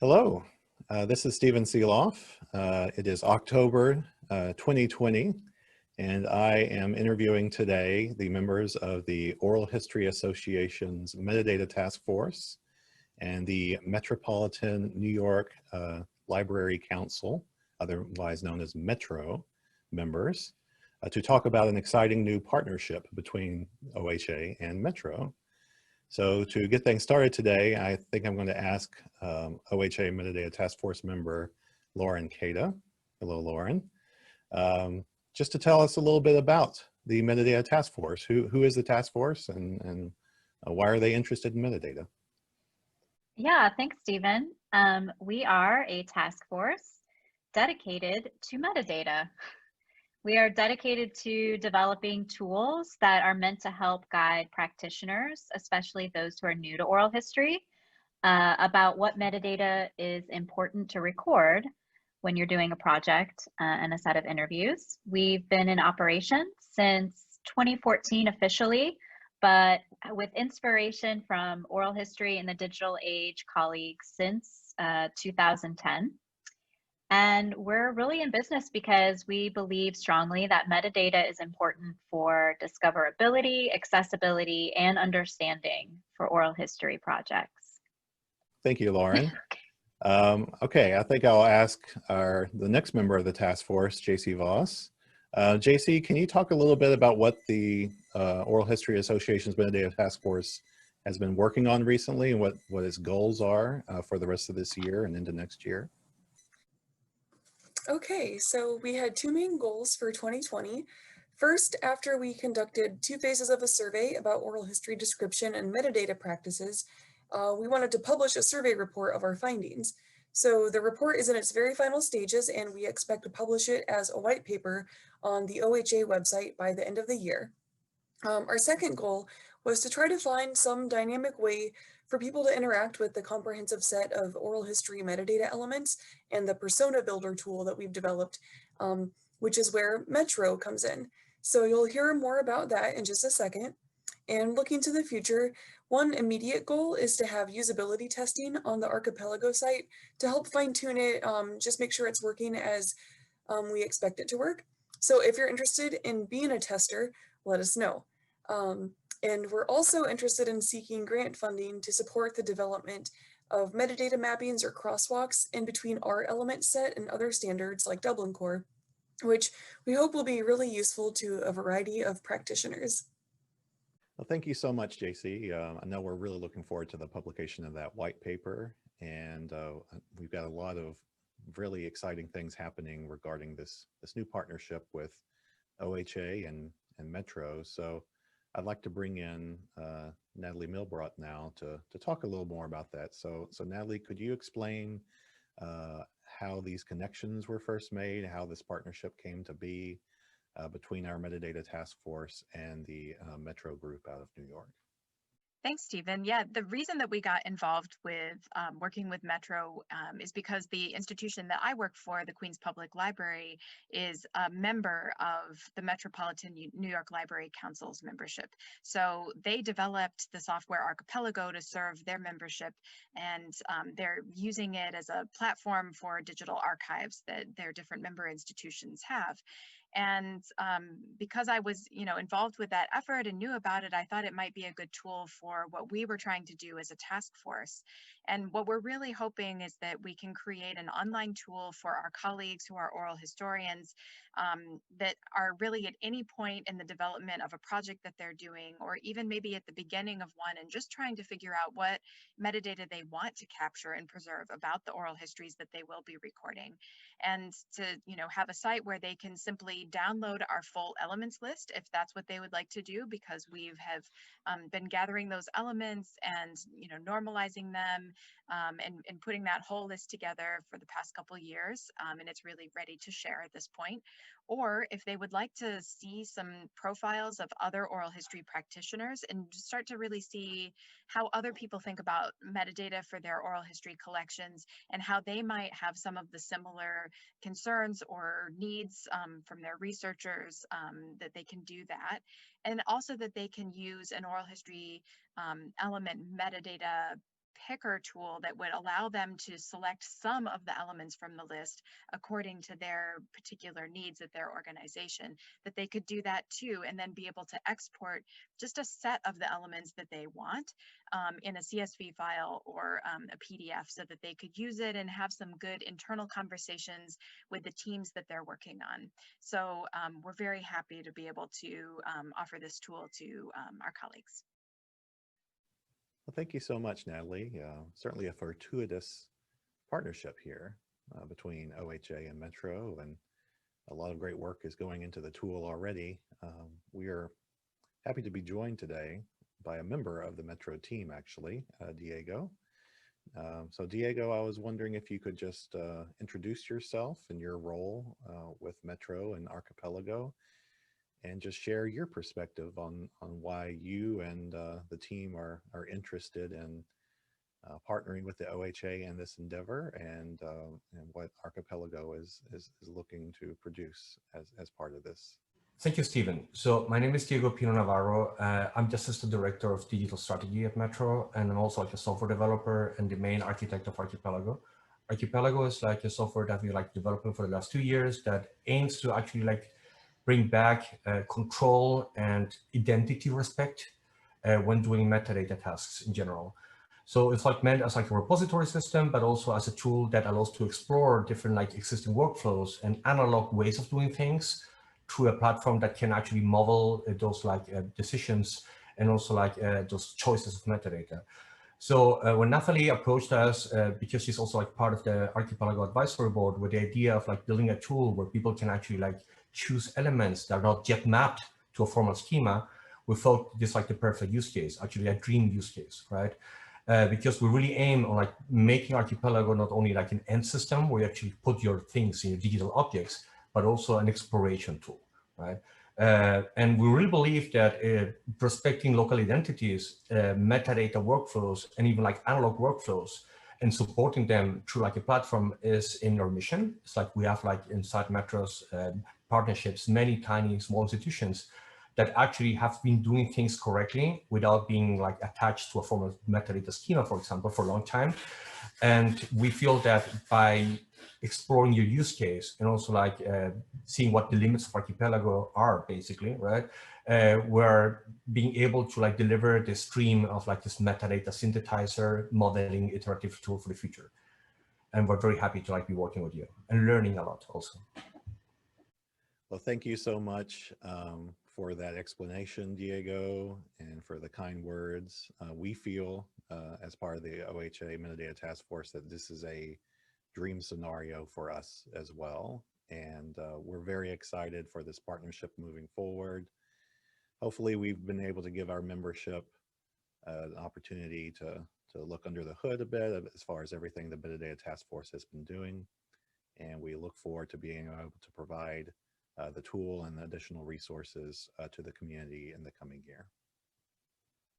Hello, this is Stephen Seeloff. It is October 2020, and I am interviewing today the members of the Oral History Association's Metadata Task Force and the Metropolitan New York Library Council, otherwise known as Metro members, to talk about an exciting new partnership between OHA and Metro. So to get things started today, I think I'm going to ask OHA Metadata Task Force member Lauren Cada. Hello, Lauren. Just to tell us a little bit about the Metadata Task Force. Who is the task force and why are they interested in metadata? Yeah, thanks, Stephen. We are a task force dedicated to metadata. We are dedicated to developing tools that are meant to help guide practitioners, especially those who are new to oral history, about what metadata is important to record when you're doing a project and a set of interviews. We've been in operation since 2014 officially, but with inspiration from oral history and the digital age colleagues since 2010. And we're really in business because we believe strongly that metadata is important for discoverability, accessibility, and understanding for oral history projects. Thank you, Lauren. Okay, I think I'll ask the next member of the task force, JC Voss. JC, can you talk a little bit about what the Oral History Association's Metadata Task Force has been working on recently and what its goals are for the rest of this year and into next year? Okay, so we had two main goals for 2020. First, after we conducted 2 phases of a survey about oral history description and metadata practices, we wanted to publish a survey report of our findings. So the report is in its very final stages, and we expect to publish it as a white paper on the OHA website by the end of the year. Our second goal was to try to find some dynamic way for people to interact with the comprehensive set of oral history metadata elements and the persona builder tool that we've developed, which is where Metro comes in. So you'll hear more about that in just a second. And looking to the future, one immediate goal is to have usability testing on the Archipelago site to help fine tune it, just make sure it's working as we expect it to work. So if you're interested in being a tester, let us know. And we're also interested in seeking grant funding to support the development of metadata mappings or crosswalks in between our element set and other standards like Dublin Core, which we hope will be really useful to a variety of practitioners. Well, thank you so much, JC. I know we're really looking forward to the publication of that white paper, and we've got a lot of really exciting things happening regarding this new partnership with OHA and Metro. So I'd like to bring in Natalie Milbrot now to talk a little more about that. So Natalie, could you explain how these connections were first made, how this partnership came to be between our Metadata Task Force and the Metro group out of New York? Thanks, Stephen. Yeah, the reason that we got involved with working with Metro is because the institution that I work for, the Queens Public Library, is a member of the Metropolitan New York Library Council's membership. So they developed the software Archipelago to serve their membership, and they're using it as a platform for digital archives that their different member institutions have. And because I was, involved with that effort and knew about it, I thought it might be a good tool for what we were trying to do as a task force. And what we're really hoping is that we can create an online tool for our colleagues who are oral historians that are really at any point in the development of a project that they're doing, or even maybe at the beginning of one, and just trying to figure out what metadata they want to capture and preserve about the oral histories that they will be recording. And to have a site where they can simply download our full elements list if that's what they would like to do, because we have been gathering those elements and normalizing them and putting that whole list together for the past couple of years, and it's really ready to share at this point. Or if they would like to see some profiles of other oral history practitioners and start to really see how other people think about metadata for their oral history collections and how they might have some of the similar concerns or needs from their researchers, that they can do that. And also that they can use an oral history element metadata picker tool that would allow them to select some of the elements from the list according to their particular needs at their organization, that they could do that too, and then be able to export just a set of the elements that they want in a CSV file or a PDF, so that they could use it and have some good internal conversations with the teams that they're working on. So we're very happy to be able to offer this tool to our colleagues. Well, thank you so much, Natalie. Certainly a fortuitous partnership here between OHA and Metro, and a lot of great work is going into the tool already. We are happy to be joined today by a member of the Metro team, actually, Diego. So Diego, I was wondering if you could just introduce yourself and your role with Metro and Archipelago, and just share your perspective on why you and the team are interested in partnering with the OHA in this endeavor, and what Archipelago is looking to produce as part of this. Thank you, Stephen. So my name is Diego Pino Navarro. I'm the Assistant Director of Digital Strategy at Metro, and I'm also like a software developer and the main architect of Archipelago. Archipelago is like a software that we like developing for the last 2 years that aims to actually like bring back control and identity respect when doing metadata tasks in general. So it's like meant as like a repository system, but also as a tool that allows to explore different like existing workflows and analog ways of doing things through a platform that can actually model those like decisions and also like those choices of metadata. So when Nathalie approached us, because she's also like part of the Archipelago Advisory Board, with the idea of like building a tool where people can actually like choose elements that are not yet mapped to a formal schema, we thought this like the perfect use case, actually a dream use case, right? Because we really aim on like making Archipelago not only like an end system where you actually put your things in your digital objects, but also an exploration tool, right? And we really believe that respecting local identities, metadata workflows, and even like analog workflows, and supporting them through like a platform is in our mission. It's like we have like inside Metro's partnerships, many tiny small institutions that actually have been doing things correctly without being like attached to a formal metadata schema, for example, for a long time. And we feel that by exploring your use case and also like seeing what the limits of Archipelago are, basically, right? We're being able to like deliver this stream of like this metadata synthesizer modeling iterative tool for the future. And we're very happy to like be working with you and learning a lot also. Well, thank you so much for that explanation, Diego, and for the kind words. We feel, as part of the OHA Metadata Task Force, that this is a dream scenario for us as well. And we're very excited for this partnership moving forward. Hopefully, we've been able to give our membership an opportunity to look under the hood a bit as far as everything the Metadata Task Force has been doing. And we look forward to being able to provide the tool and additional resources to the community in the coming year.